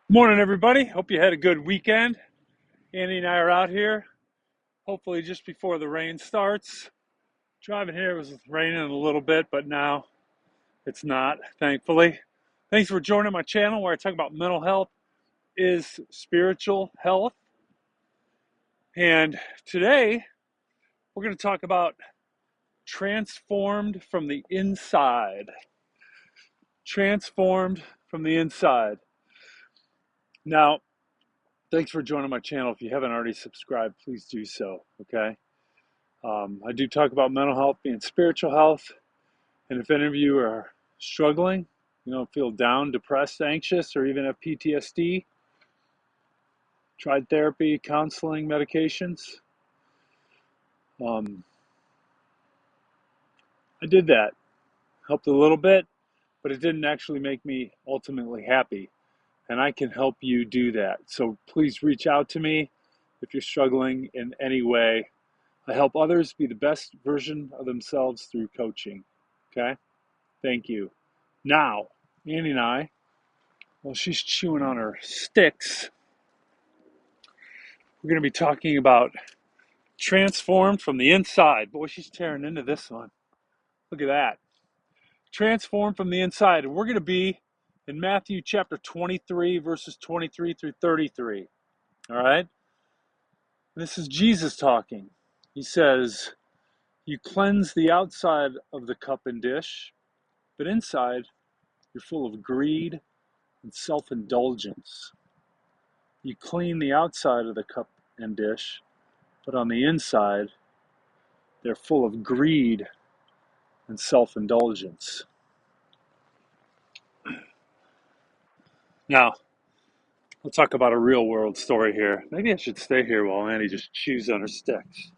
Morning, everybody. Hope you had a good weekend. Andy and I are out here, hopefully just before the rain starts. Driving here, it was raining a little bit, but now it's not, thankfully. Thanks for joining my channel where I talk about mental health is spiritual health. And today, we're going to talk about transformed from the inside. Transformed from the inside. Now, thanks for joining my channel. If you haven't already subscribed, please do so, okay? I do talk about mental health being spiritual health, and if any of you are struggling, feel down, depressed, anxious, or even have PTSD, tried therapy, counseling, medications. I did that, helped a little bit, but it didn't actually make me ultimately happy, and I can help you do that. So please reach out to me if you're struggling in any way. I help others be the best version of themselves through coaching. Okay? Thank you. Now, Annie and I, while she's chewing on her sticks, we're going to be talking about transformed from the inside. Boy, she's tearing into this one. Look at that. Transformed from the inside. And we're going to be in Matthew chapter 23, verses 23 through 33. All right? This is Jesus talking. He says, "You cleanse the outside of the cup and dish, but inside you're full of greed and self-indulgence. You clean the outside of the cup and dish, but on the inside, they're full of greed and self-indulgence." Now, we'll talk about a real world story here. Maybe I should stay here while Annie just chews on her sticks.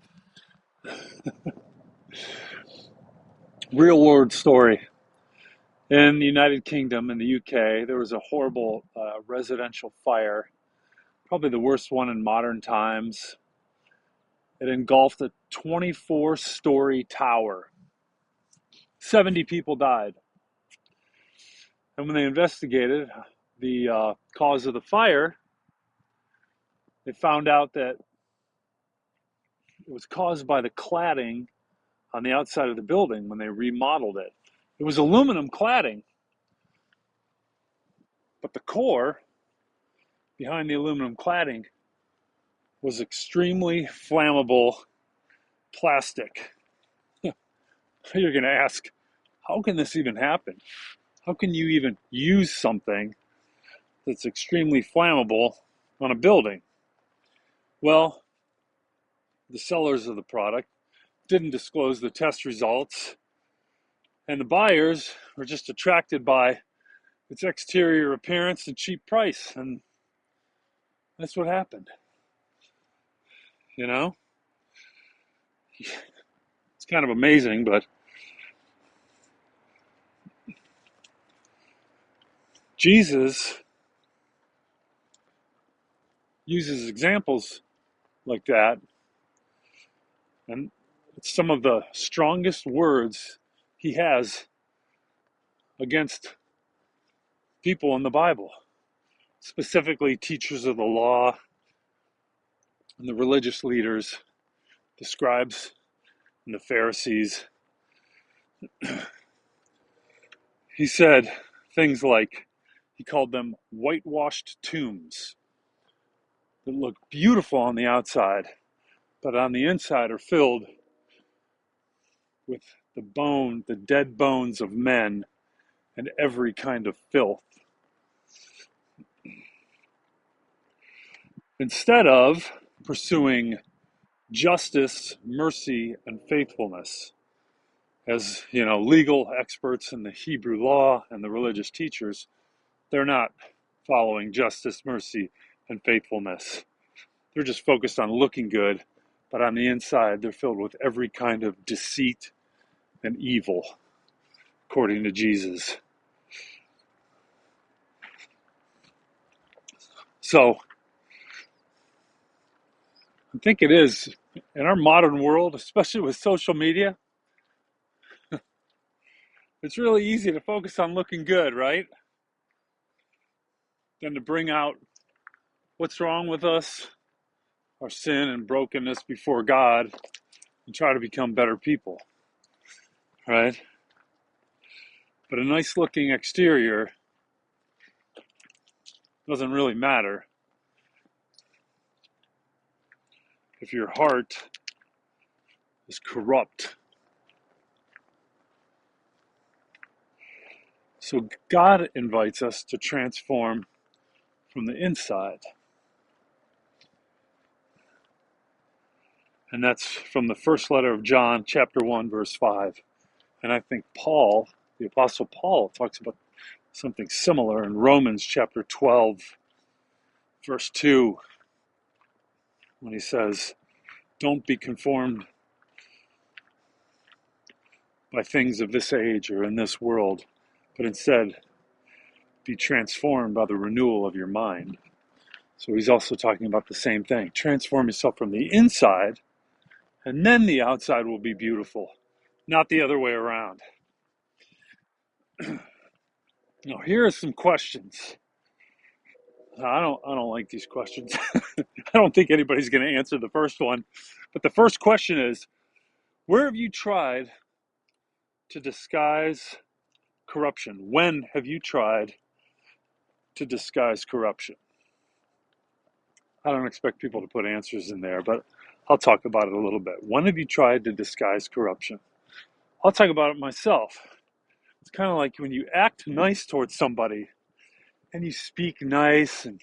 Real world story. In the United Kingdom, in the UK, there was a horrible residential fire, probably the worst one in modern times. It engulfed a 24-story tower. 70 people died. And when they investigated the cause of the fire, they found out that it was caused by the cladding on the outside of the building when they remodeled it. It was aluminum cladding, but the core behind the aluminum cladding was extremely flammable plastic. You're going to ask, how can this even happen? How can you even use something that's extremely flammable on a building? Well, the sellers of the product didn't disclose the test results, and the buyers were just attracted by its exterior appearance and cheap price, and that's what happened. You know, it's kind of amazing, but Jesus uses examples like that, and it's some of the strongest words he has against people in the Bible, specifically teachers of the law and the religious leaders, the scribes and the Pharisees. He said things like, he called them whitewashed tombs that look beautiful on the outside, but on the inside are filled with the dead bones of men and every kind of filth. Instead of pursuing justice, mercy, and faithfulness, as legal experts in the Hebrew law and the religious teachers, they're not following justice, mercy, and faithfulness. They're just focused on looking good, but on the inside, they're filled with every kind of deceit and evil, according to Jesus. So, I think it is, in our modern world, especially with social media, it's really easy to focus on looking good, right? than to bring out what's wrong with us, our sin and brokenness before God, and try to become better people, right? But a nice looking exterior doesn't really matter if your heart is corrupt. So God invites us to transform from the inside. And that's from the first letter of John, chapter 1, verse 5. And I think Paul, the Apostle Paul, talks about something similar in Romans chapter 12, verse 2, when he says, don't be conformed by things of this age or in this world, but instead be transformed by the renewal of your mind. So he's also talking about the same thing. Transform yourself from the inside, and then the outside will be beautiful, not the other way around. Now, here are some questions. I don't like these questions. I don't think anybody's going to answer the first one. But the first question is, where have you tried to disguise corruption? When have you tried to disguise corruption? I don't expect people to put answers in there, but I'll talk about it a little bit. When have you tried to disguise corruption? I'll talk about it myself. It's kind of like when you act nice towards somebody and you speak nice and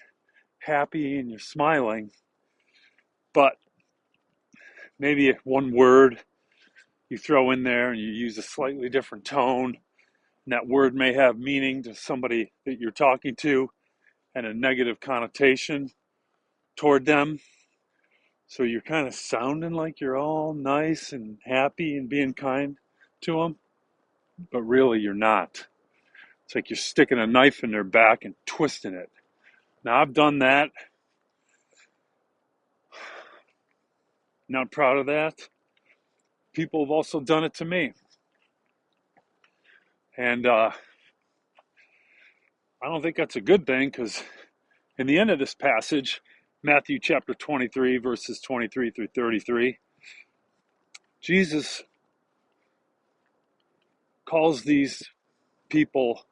happy and you're smiling, but maybe one word you throw in there and you use a slightly different tone, and that word may have meaning to somebody that you're talking to and a negative connotation toward them. So you're kind of sounding like you're all nice and happy and being kind to them, but really you're not. It's like you're sticking a knife in their back and twisting it. Now, I've done that. Not proud of that. People have also done it to me. And I don't think that's a good thing, because in the end of this passage, Matthew chapter 23, verses 23 through 33, Jesus calls these people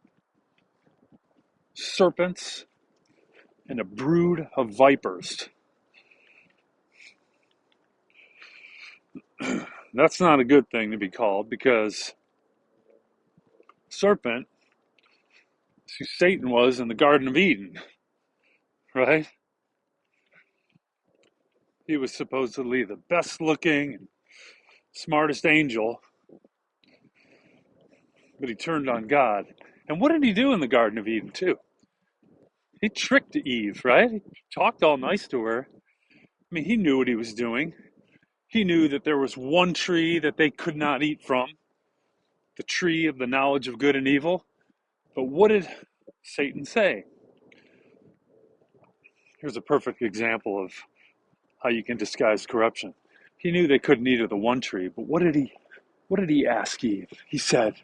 serpents and a brood of vipers. That's not a good thing to be called, because serpent is who Satan was in the Garden of Eden, right? He was supposedly the best looking and smartest angel, but he turned on God. And what did he do in the Garden of Eden too? He tricked Eve, right? He talked all nice to her. I mean, he knew what he was doing. He knew that there was one tree that they could not eat from, the tree of the knowledge of good and evil. But what did Satan say? Here's a perfect example of how you can disguise corruption. He knew they couldn't eat of the one tree, but what did he ask Eve? He said,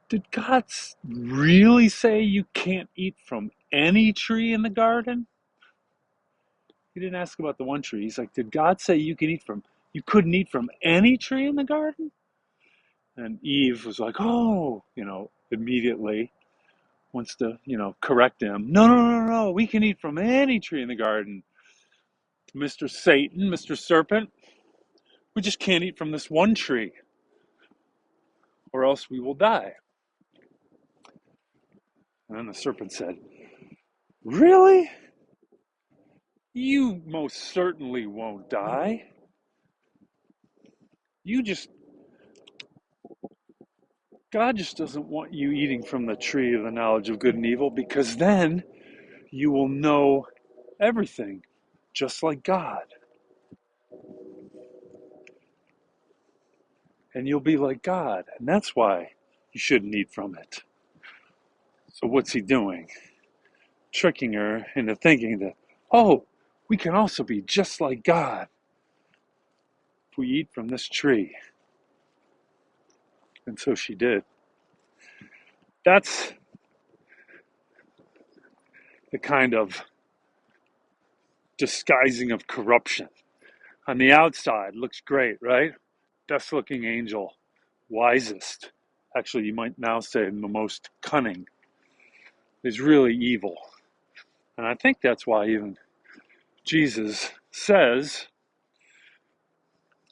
did God really say you can't eat from any tree in the garden? He didn't ask about the one tree. He's like, did God say you couldn't eat from any tree in the garden? And Eve was like, oh, immediately wants to, correct him. No, no, no, no, we can eat from any tree in the garden. Mr. Satan, Mr. Serpent, we just can't eat from this one tree, or else we will die. And then the serpent said, really? You most certainly won't die. God just doesn't want you eating from the tree of the knowledge of good and evil, because then you will know everything, just like God. And you'll be like God, and that's why you shouldn't eat from it. So what's he doing? Tricking her into thinking that, oh, we can also be just like God if we eat from this tree. And so she did. That's the kind of disguising of corruption. On the outside, looks great, right? Best looking angel, wisest. Actually, you might now say the most cunning, is really evil. And I think that's why even Jesus says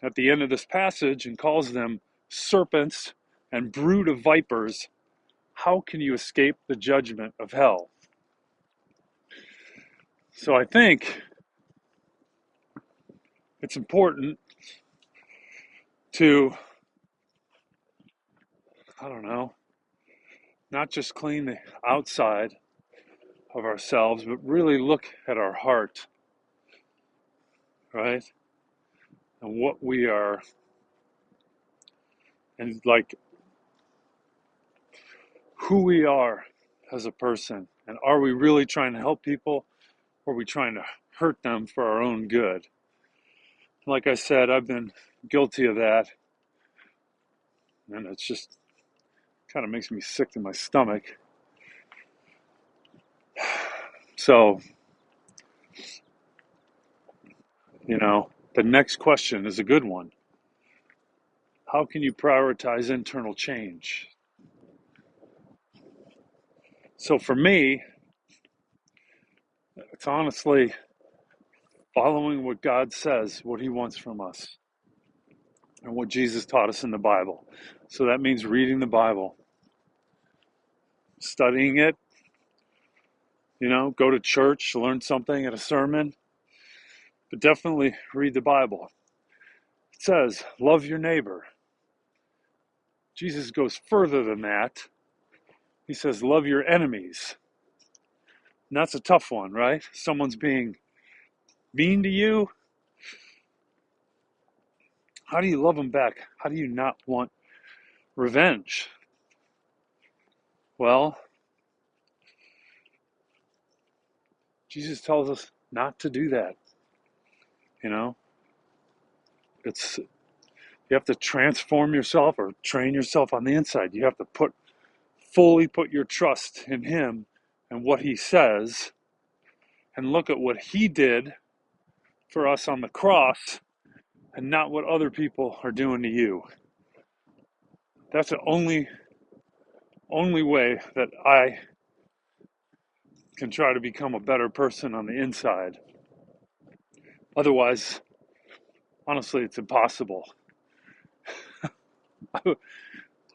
at the end of this passage and calls them serpents and brood of vipers. How can you escape the judgment of hell? So I think it's important to, I don't know, not just clean the outside of ourselves, but really look at our heart, right? And what we are, and like who we are as a person. And are we really trying to help people, or are we trying to hurt them for our own good? Like I said, I've been guilty of that, and it's just kind of makes me sick to my stomach. So, the next question is a good one. How can you prioritize internal change? So for me, it's honestly following what God says, what he wants from us, and what Jesus taught us in the Bible. So that means reading the Bible, studying it, go to church, learn something at a sermon, but definitely read the Bible. It says, love your neighbor. Jesus goes further than that. He says, love your enemies. And that's a tough one, right? Someone's being mean to you. How do you love them back? How do you not want revenge? Well, Jesus tells us not to do that. It's you have to transform yourself or train yourself on the inside. You have to fully put your trust in him and what he says, and look at what he did for us on the cross and not what other people are doing to you. That's the only way that I can try to become a better person on the inside. Otherwise, honestly, it's impossible. I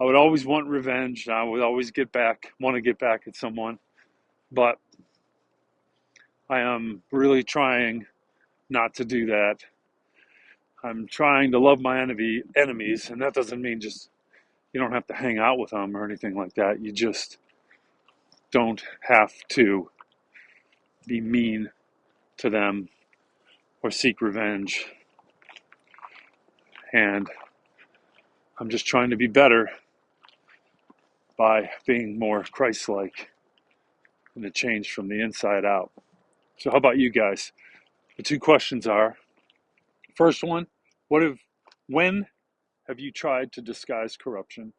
would always want revenge. I would always want to get back at someone. But I am really trying not to do that. I'm trying to love my enemies, and that doesn't mean just you don't have to hang out with them or anything like that. You just don't have to be mean to them or seek revenge. And I'm just trying to be better by being more Christ-like and to change from the inside out. So how about you guys? The two questions are, first one, when have you tried to disguise corruption?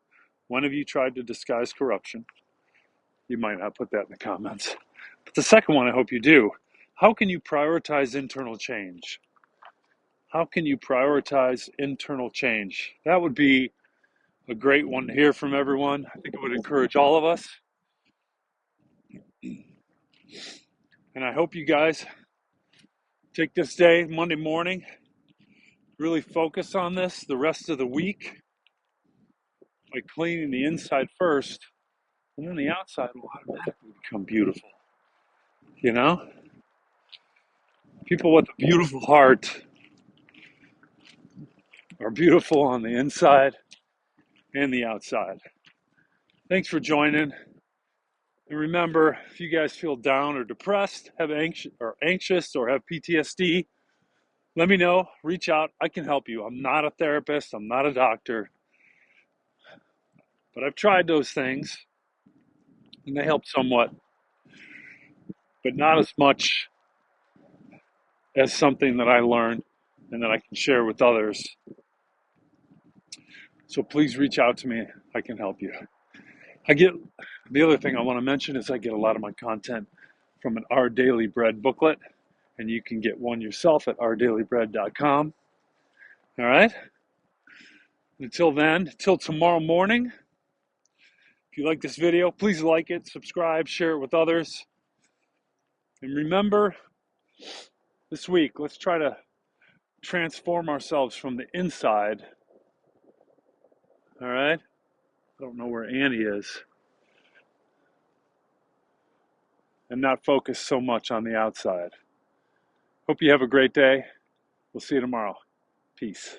When have you tried to disguise corruption? You might not put that in the comments. But the second one, I hope you do. How can you prioritize internal change? How can you prioritize internal change? That would be a great one to hear from everyone. I think it would encourage all of us. And I hope you guys take this day, Monday morning, really focus on this the rest of the week by cleaning the inside first, and then the outside will automatically become beautiful. People with a beautiful heart are beautiful on the inside and the outside. Thanks for joining. And remember, if you guys feel down or depressed, have anxious or have PTSD, let me know. Reach out. I can help you. I'm not a therapist. I'm not a doctor. But I've tried those things, and they help somewhat, but not as much as something that I learned and that I can share with others. So please reach out to me. The other thing I want to mention is I get a lot of my content from an Our Daily Bread booklet, and you can get one yourself at ourdailybread.com. All right? Until then, until tomorrow morning, if you like this video, please like it, subscribe, share it with others. And remember, this week, let's try to transform ourselves from the inside. All right? I don't know where Annie is. And not focus so much on the outside. Hope you have a great day. We'll see you tomorrow. Peace.